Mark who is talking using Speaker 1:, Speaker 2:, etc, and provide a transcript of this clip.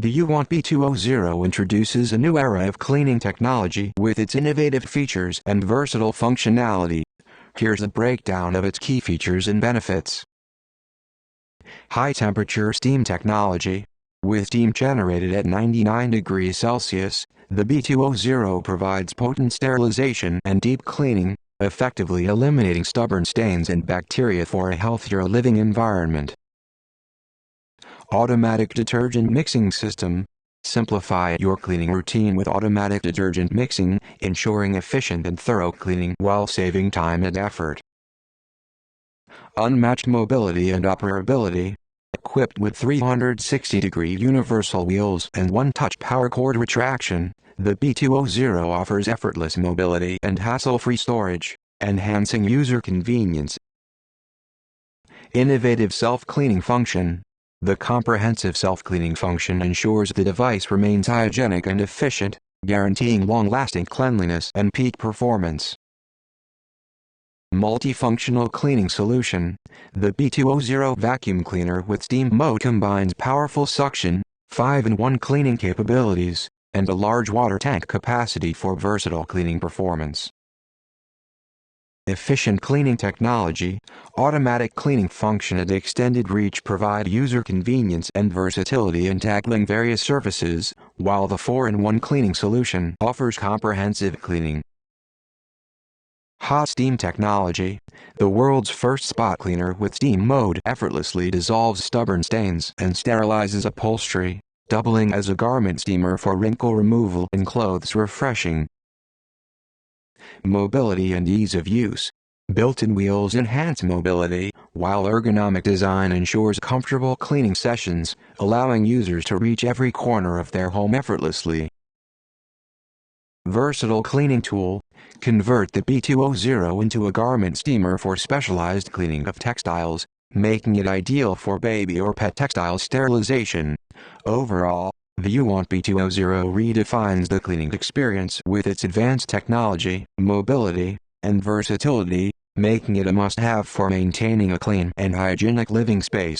Speaker 1: The UWant B200 introduces a new era of cleaning technology with its innovative features and versatile functionality. Here's a breakdown of its key features and benefits. High-temperature steam technology. With steam generated at 99 degrees Celsius, the B200 provides potent sterilization and deep cleaning, effectively eliminating stubborn stains and bacteria for a healthier living environment. Automatic detergent mixing system. Simplify your cleaning routine with automatic detergent mixing, ensuring efficient and thorough cleaning while saving time and effort. Unmatched mobility and operability. Equipped with 360-degree universal wheels and one-touch power cord retraction, the B200 offers effortless mobility and hassle-free storage, enhancing user convenience. Innovative self-cleaning function. The comprehensive self-cleaning function ensures the device remains hygienic and efficient, guaranteeing long-lasting cleanliness and peak performance. Multifunctional cleaning solution. The B200 vacuum cleaner with steam mode combines powerful suction, 5-in-1 cleaning capabilities, and a large water tank capacity for versatile cleaning performance. Efficient cleaning technology. Automatic cleaning function and extended reach provide user convenience and versatility in tackling various surfaces, while the 4-in-1 cleaning solution offers comprehensive cleaning. Hot steam technology. The world's first spot cleaner with steam mode effortlessly dissolves stubborn stains and sterilizes upholstery, doubling as a garment steamer for wrinkle removal and clothes refreshing. Mobility and ease of use. Built-in wheels enhance mobility, while ergonomic design ensures comfortable cleaning sessions, allowing users to reach every corner of their home effortlessly. Versatile cleaning tool. Convert the B200 into a garment steamer for specialized cleaning of textiles, making it ideal for baby or pet textile sterilization. Overall, the UWant B200 redefines the cleaning experience with its advanced technology, mobility, and versatility, making it a must-have for maintaining a clean and hygienic living space.